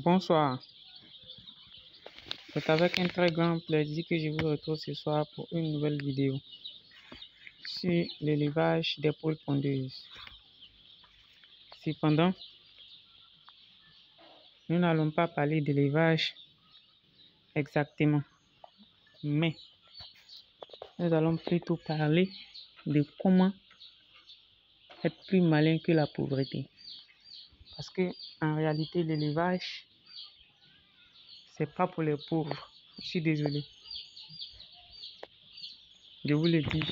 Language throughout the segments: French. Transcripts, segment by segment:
Bonsoir, c'est avec un très grand plaisir que je vous retrouve ce soir pour une nouvelle vidéo sur l'élevage des poules pondeuses. Cependant, nous n'allons pas parler d'élevage exactement, mais nous allons plutôt parler de comment être plus malin que la pauvreté. Parce que en réalité, l'élevage, c'est pas pour les pauvres. Je suis désolé. Je vous le dis.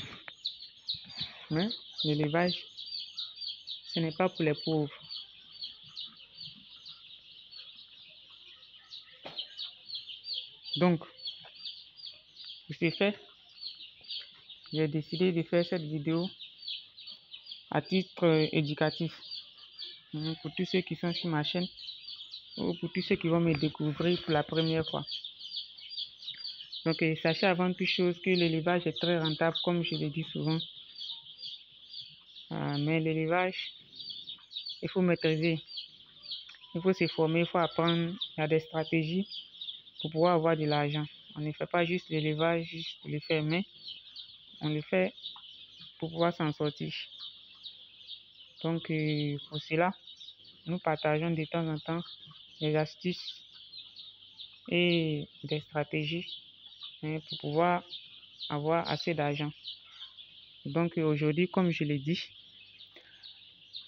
Mais l'élevage, ce n'est pas pour les pauvres. Donc, pour ce fait, j'ai décidé de faire cette vidéo à titre éducatif pour tous ceux qui sont sur ma chaîne ou pour tous ceux qui vont me découvrir pour la première fois. Donc, sachez avant toute chose que l'élevage est très rentable, comme je le dis souvent. Mais l'élevage, il faut maîtriser, il faut se former, il faut apprendre. Il y a des stratégies pour pouvoir avoir de l'argent. On ne fait pas juste l'élevage juste pour le faire, mais on le fait pour pouvoir s'en sortir. Donc, pour cela, nous partageons de temps en temps des astuces et des stratégies pour pouvoir avoir assez d'argent. Donc aujourd'hui, comme je l'ai dit,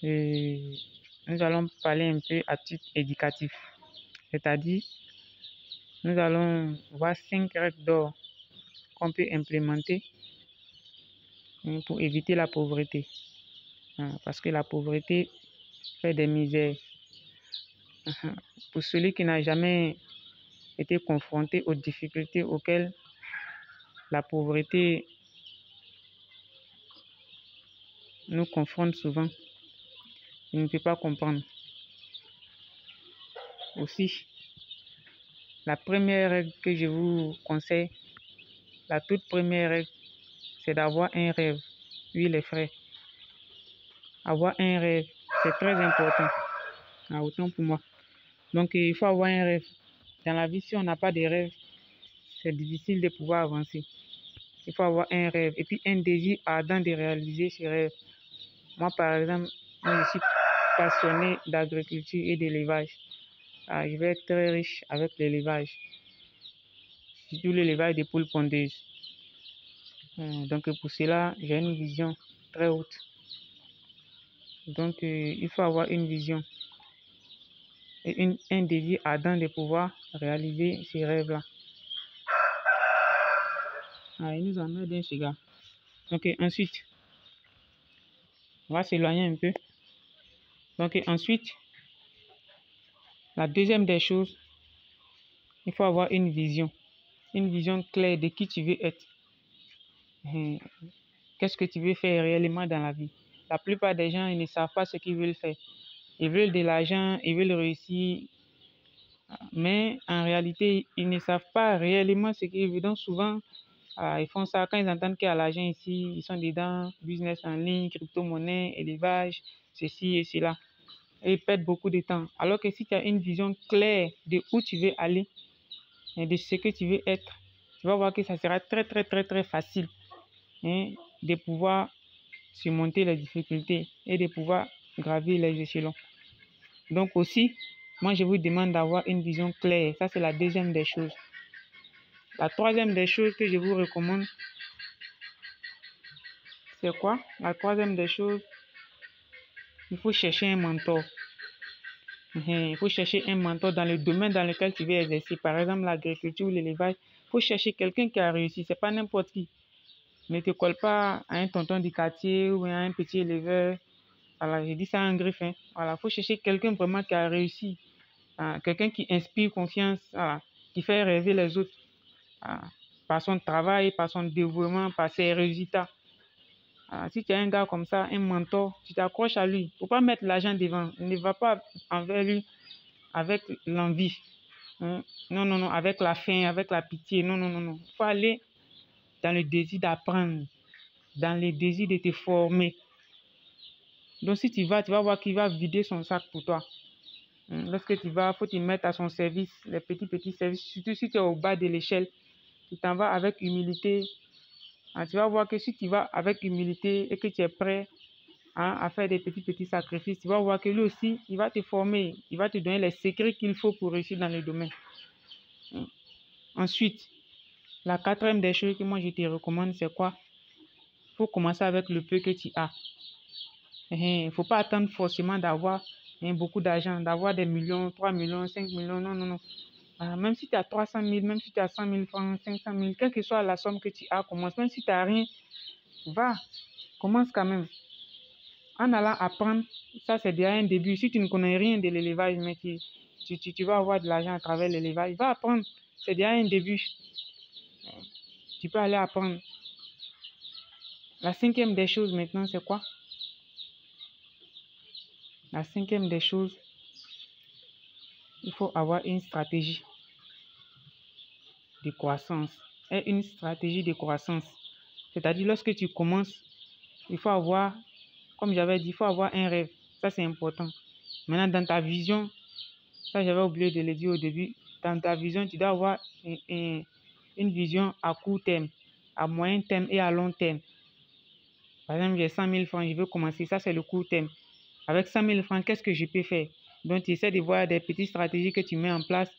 nous allons parler un peu à titre éducatif. C'est-à-dire, nous allons voir 5 règles d'or qu'on peut implémenter pour éviter la pauvreté. Parce que la pauvreté fait des misères. Pour celui qui n'a jamais été confronté aux difficultés auxquelles la pauvreté nous confronte souvent, il ne peut pas comprendre. Aussi, la première règle que je vous conseille, la toute première règle, c'est d'avoir un rêve. Oui, les frères, avoir un rêve, c'est très important. Autant pour moi. Donc, il faut avoir un rêve. Dans la vie, si on n'a pas de rêve, c'est difficile de pouvoir avancer. Il faut avoir un rêve et puis un désir ardent de réaliser ce rêve. Moi, par exemple, je suis passionné d'agriculture et d'élevage. Je vais être très riche avec l'élevage, surtout l'élevage des poules pondeuses. Donc pour cela, j'ai une vision très haute. Donc il faut avoir une vision et un désir ardent de pouvoir réaliser ces rêves-là. Il nous emmène d'un cigare. Donc ensuite, on va s'éloigner un peu. Donc ensuite, la deuxième des choses, il faut avoir une vision claire de qui tu veux être. Qu'est-ce que tu veux faire réellement dans la vie? La plupart des gens, ils ne savent pas ce qu'ils veulent faire. Ils veulent de l'argent, ils veulent réussir, mais en réalité, ils ne savent pas réellement ce qu'ils veulent. Donc souvent, ils font ça quand ils entendent qu'il y a l'argent ici, ils sont dedans, business en ligne, crypto-monnaie, élevage, ceci et cela. Et ils perdent beaucoup de temps. Alors que si tu as une vision claire de où tu veux aller et de ce que tu veux être, tu vas voir que ça sera très, très, très, très facile de pouvoir surmonter les difficultés et de pouvoir gravir les échelons. Donc aussi, moi je vous demande d'avoir une vision claire. Ça, c'est la deuxième des choses. La troisième des choses que je vous recommande, c'est quoi? La troisième des choses, il faut chercher un mentor. Il faut chercher un mentor dans le domaine dans lequel tu veux exercer. Par exemple, l'agriculture ou l'élevage. Il faut chercher quelqu'un qui a réussi. Ce n'est pas n'importe qui. Ne te colle pas à un tonton du quartier ou à un petit éleveur. Voilà, j'ai dit ça en griffe. Voilà, il faut chercher quelqu'un vraiment qui a réussi. Quelqu'un qui inspire confiance, qui fait rêver les autres par son travail, par son dévouement, par ses résultats. Si tu as un gars comme ça, un mentor, tu t'accroches à lui. Il ne faut pas mettre l'argent devant. Ne va pas envers lui avec l'envie. Non, non, non, avec la faim, avec la pitié. Non, non, non, non. Il faut aller dans le désir d'apprendre, dans le désir de te former. Donc si tu vas voir qu'il va vider son sac pour toi. Lorsque tu vas, il faut te mettre à son service, les petits services. Surtout si tu es au bas de l'échelle, tu t'en vas avec humilité. Tu vas voir que si tu vas avec humilité et que tu es prêt à faire des petits sacrifices, tu vas voir que lui aussi, il va te former, il va te donner les secrets qu'il faut pour réussir dans le domaine. Ensuite, la quatrième des choses que moi je te recommande, c'est quoi? Il faut commencer avec le peu que tu as. Il ne faut pas attendre forcément d'avoir beaucoup d'argent, d'avoir des millions, 3 millions, 5 millions, non, non, non. Même si tu as 300 000, même si tu as 100 000 francs, 500 000, quelle que soit la somme que tu as, commence. Même si tu n'as rien, va, commence quand même. En allant apprendre, ça c'est déjà un début. Si tu ne connais rien de l'élevage, mais tu vas avoir de l'argent à travers l'élevage, va apprendre. C'est déjà un début. Tu peux aller apprendre. La cinquième des choses maintenant, c'est quoi? La cinquième des choses, il faut avoir une stratégie de croissance. Et une stratégie de croissance. C'est-à-dire, lorsque tu commences, il faut avoir, comme j'avais dit, il faut avoir un rêve. Ça, c'est important. Maintenant, dans ta vision, ça, j'avais oublié de le dire au début, dans ta vision, tu dois avoir une vision à court terme, à moyen terme et à long terme. Par exemple, j'ai 100 000 francs, je veux commencer. Ça, c'est le court terme. Avec 100 000 francs, qu'est-ce que je peux faire? Donc, tu essaies de voir des petites stratégies que tu mets en place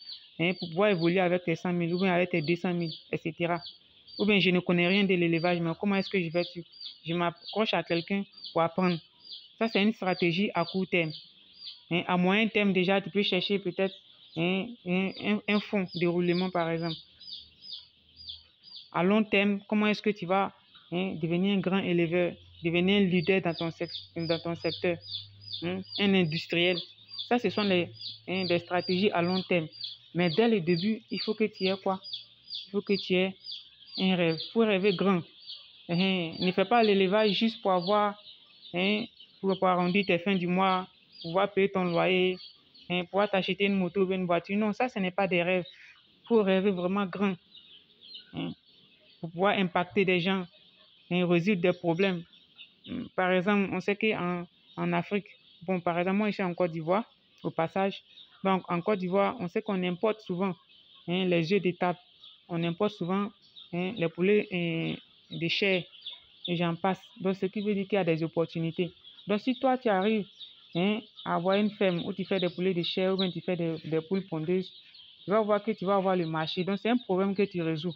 pour pouvoir évoluer avec tes 100 000 ou bien avec tes 200 000, etc. Ou bien, je ne connais rien de l'élevage, mais comment est-ce que je m'approche à quelqu'un pour apprendre? Ça, c'est une stratégie à court terme. À moyen terme, déjà, tu peux chercher peut-être un fonds de roulement, par exemple. À long terme, comment est-ce que tu vas devenir un grand éleveur, devenir un leader dans ton secteur, un industriel? Ça, ce sont des stratégies à long terme. Mais dès le début, il faut que tu aies quoi? Il faut que tu aies un rêve. Il faut rêver grand. Ne fais pas l'élevage juste pour avoir, pour arrondir tes fins du mois, pour pouvoir payer ton loyer, pour pouvoir t'acheter une moto ou une voiture. Non, ça, ce n'est pas des rêves. Il faut rêver vraiment grand pour pouvoir impacter des gens et résoudre des problèmes. Par exemple, on sait qu'en Afrique, bon, par exemple, moi, je suis en Côte d'Ivoire, au passage. Donc, en Côte d'Ivoire, on sait qu'on importe souvent les œufs d'étape. On importe souvent les poulets de chair et j'en passe. Donc, ce qui veut dire qu'il y a des opportunités. Donc, si toi, tu arrives à avoir une ferme où tu fais des poulets de chair ou bien tu fais des poules pondeuses, tu vas voir que tu vas avoir le marché. Donc, c'est un problème que tu résous.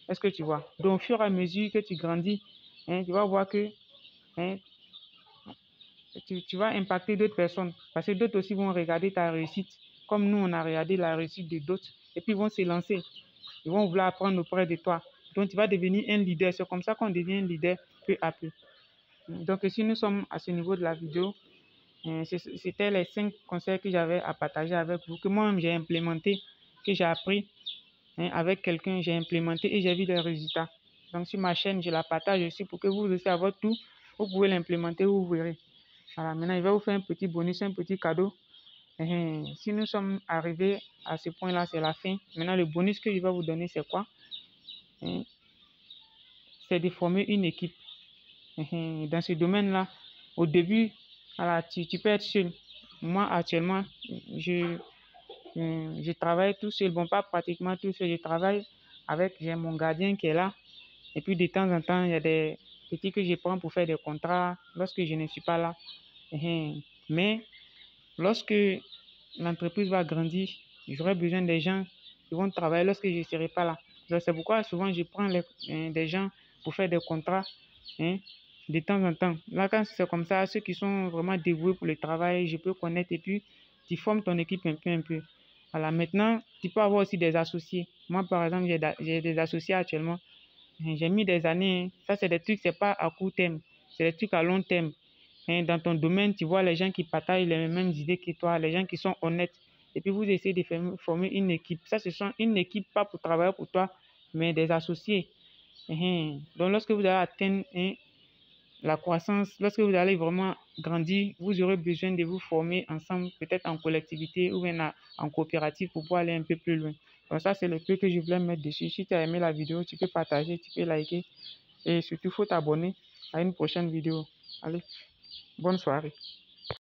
Est-ce que tu vois? Donc, au fur et à mesure que tu grandis, tu vas voir que tu vas impacter d'autres personnes. Parce que d'autres aussi vont regarder ta réussite, comme nous, on a regardé la réussite de d'autres. Et puis, ils vont se lancer. Ils vont vouloir apprendre auprès de toi. Donc, tu vas devenir un leader. C'est comme ça qu'on devient un leader peu à peu. Donc, si nous sommes à ce niveau de la vidéo, c'était les 5 conseils que j'avais à partager avec vous, que moi-même j'ai implémenté, que j'ai appris avec quelqu'un, j'ai implémenté et j'ai vu les résultats. Donc, sur ma chaîne, je la partage aussi pour que vous aussi, à votre tour, vous pouvez l'implémenter, vous verrez. Voilà, maintenant, il va vous faire un petit bonus, un petit cadeau. Si nous sommes arrivés à ce point-là, c'est la fin. Maintenant, le bonus que je vais vous donner, c'est quoi? C'est de former une équipe. Dans ce domaine-là, au début, voilà, tu peux être seul. Moi, actuellement, je travaille tout seul. Bon, pas pratiquement tout seul. Je travaille avec, j'ai mon gardien qui est là. Et puis, de temps en temps, il y a des petits que je prends pour faire des contrats lorsque je ne suis pas là. Mais lorsque l'entreprise va grandir, j'aurai besoin des gens qui vont travailler lorsque je ne serai pas là. C'est pourquoi souvent je prends des gens pour faire des contrats de temps en temps. Là, quand c'est comme ça, ceux qui sont vraiment dévoués pour le travail, je peux connaître et puis tu formes ton équipe un peu. Voilà, maintenant, tu peux avoir aussi des associés. Moi, par exemple, j'ai des associés actuellement. J'ai mis des années. Ça, c'est des trucs, c'est pas à court terme. C'est des trucs à long terme. Dans ton domaine, tu vois les gens qui partagent les mêmes idées que toi, les gens qui sont honnêtes. Et puis, vous essayez de former une équipe. Ça, ce sont une équipe, pas pour travailler pour toi, mais des associés. Donc, lorsque vous allez atteindre la croissance, lorsque vous allez vraiment grandir, vous aurez besoin de vous former ensemble, peut-être en collectivité ou bien en coopérative pour pouvoir aller un peu plus loin. Donc, ça, c'est le peu que je voulais mettre dessus. Si tu as aimé la vidéo, tu peux partager, tu peux liker. Et surtout, il faut t'abonner à une prochaine vidéo. Allez, bonne soirée.